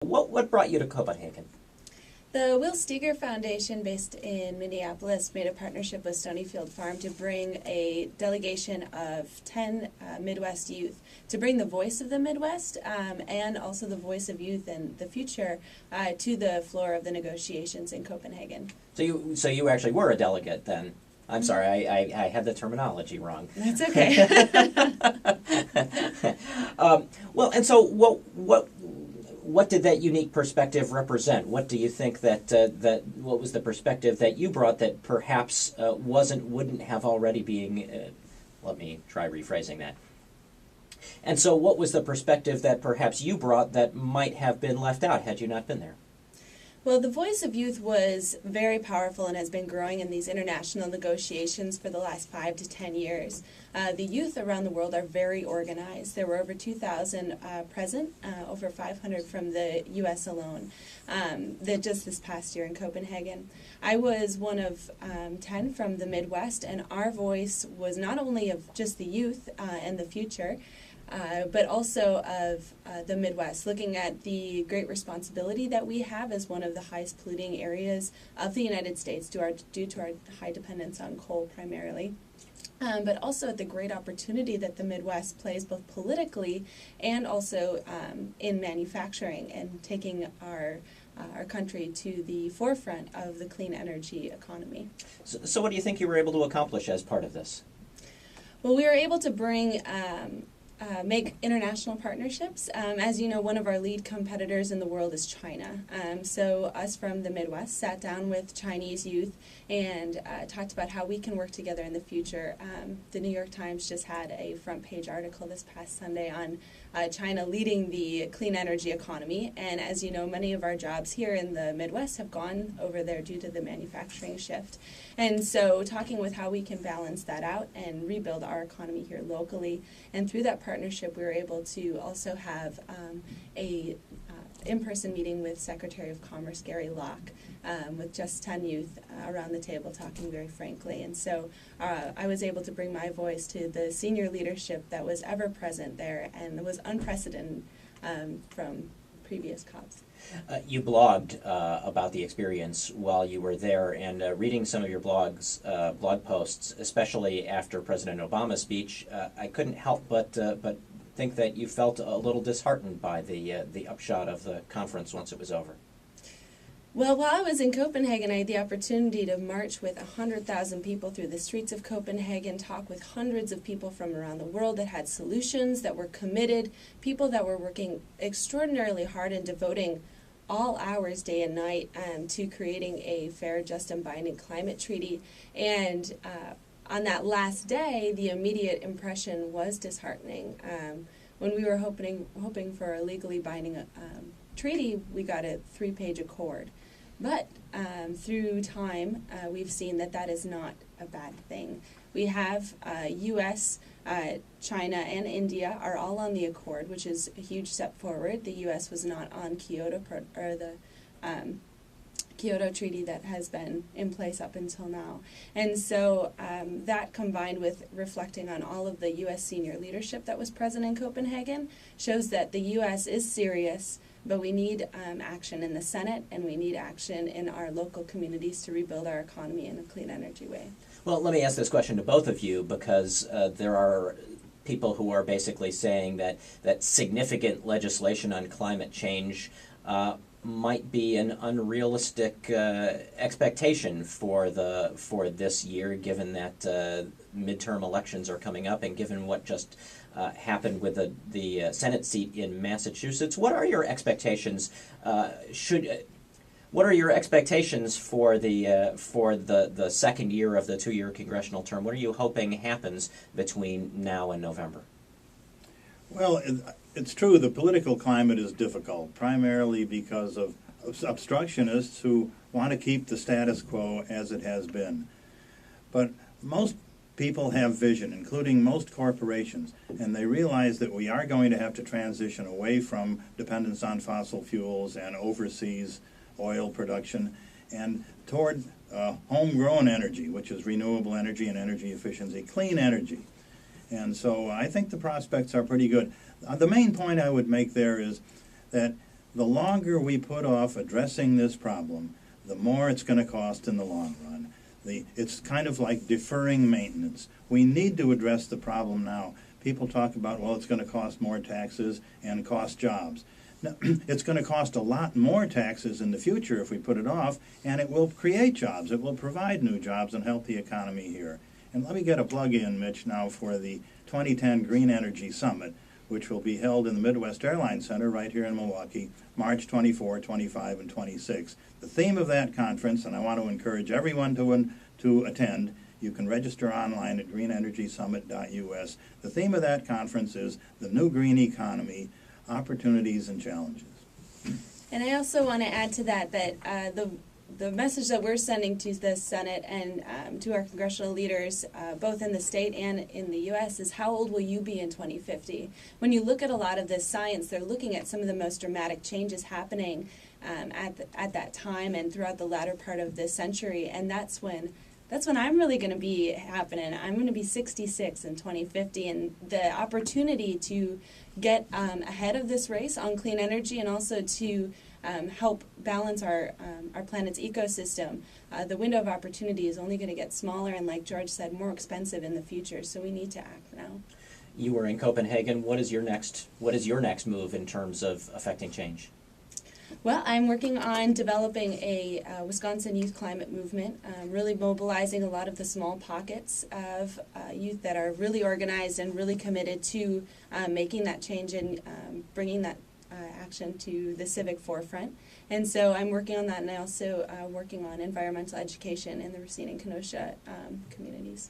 What brought you to Copenhagen? The Will Steger Foundation, based in Minneapolis, made a partnership with Stonyfield Farm to bring a delegation of 10 Midwest youth to bring the voice of the Midwest and also the voice of youth and the future to the floor of the negotiations in Copenhagen. So you actually were a delegate then. I'm sorry, I had the terminology wrong. That's okay. Well, and so what did that unique perspective represent? What do you think that what was the perspective that you brought that perhaps wouldn't have already being? Let me try rephrasing that. And so, what was the perspective that perhaps you brought that might have been left out had you not been there? Well, the voice of youth was very powerful and has been growing in these international negotiations for the last 5 to 10 years. The youth around the world are very organized. There were over 2,000 present, over 500 from the U.S. alone, just this past year in Copenhagen. I was one of 10 from the Midwest, and our voice was not only of just the youth and the future, but also of the Midwest, looking at the great responsibility that we have as one of the highest polluting areas of the United States due to our high dependence on coal primarily. But also at the great opportunity that the Midwest plays both politically and also in manufacturing and taking our country to the forefront of the clean energy economy. So what do you think you were able to accomplish as part of this? Well, we were able to make international partnerships. As you know, one of our lead competitors in the world is China. So us from the Midwest sat down with Chinese youth and talked about how we can work together in the future. The New York Times just had a front page article this past Sunday on China leading the clean energy economy. And as you know, many of our jobs here in the Midwest have gone over there due to the manufacturing shift. And so talking with how we can balance that out and rebuild our economy here locally. And through that partnership, we were able to also have a in-person meeting with Secretary of Commerce Gary Locke with just 10 youth around the table talking very frankly. And so I was able to bring my voice to the senior leadership that was ever present there and was unprecedented from previous COPs. You blogged about the experience while you were there, and reading some of your blog posts, especially after President Obama's speech, I couldn't help but think that you felt a little disheartened by the upshot of the conference once it was over. Well, while I was in Copenhagen, I had the opportunity to march with 100,000 people through the streets of Copenhagen, talk with hundreds of people from around the world that had solutions, that were committed, people that were working extraordinarily hard and devoting all hours, day and night, to creating a fair, just, and binding climate treaty. And on that last day, the immediate impression was disheartening. When we were hoping for a legally binding treaty, we got a 3-page accord. But through time, we've seen that is not a bad thing. We have U.S., China, and India are all on the accord, which is a huge step forward. The U.S. was not on Kyoto Treaty that has been in place up until now. And so that combined with reflecting on all of the U.S. senior leadership that was present in Copenhagen shows that the U.S. is serious, but we need action in the Senate and we need action in our local communities to rebuild our economy in a clean energy way. Well, let me ask this question to both of you because there are people who are basically saying that significant legislation on climate change might be an unrealistic expectation for this year, given that midterm elections are coming up and given what just happened with the Senate seat in Massachusetts. What are your expectations? What are your expectations for the second year of the 2-year congressional term? What are you hoping happens between now and November? Well, it's true the political climate is difficult, primarily because of obstructionists who want to keep the status quo as it has been. But most people have vision, including most corporations, and they realize that we are going to have to transition away from dependence on fossil fuels and overseas oil production and toward homegrown energy, which is renewable energy and energy efficiency, clean energy. And so I think the prospects are pretty good. The main point I would make there is that The longer we put off addressing this problem, the more it's going to cost in the long run. It's kind of like deferring maintenance. We need to address the problem now. People talk about, well, it's going to cost more taxes and cost jobs. No, it's going to cost a lot more taxes in the future if we put it off, and it will create jobs. It will provide new jobs and help the economy here. And let me get a plug in, Mitch, now for the 2010 Green Energy Summit, which will be held in the Midwest Airline Center right here in Milwaukee, March 24, 25, and 26. The theme of that conference, and I want to encourage everyone to attend, you can register online at greenenergysummit.us. The theme of that conference is the new green economy, opportunities and challenges. And I also want to add to that the message that we're sending to the Senate and to our congressional leaders, both in the state and in the U.S., is how old will you be in 2050? When you look at a lot of this science, they're looking at some of the most dramatic changes happening at that time and throughout the latter part of this century, and that's when I'm really going to be happening. I'm going to be 66 in 2050, and the opportunity to get ahead of this race on clean energy and also to help balance our planet's ecosystem, the window of opportunity is only going to get smaller and, like George said, more expensive in the future. So we need to act now. You were in Copenhagen. What is your next move in terms of affecting change? Well, I'm working on developing a Wisconsin youth climate movement, really mobilizing a lot of the small pockets of youth that are really organized and really committed to making that change and bringing that action to the civic forefront. And so I'm working on that, and I also working on environmental education in the Racine and Kenosha communities.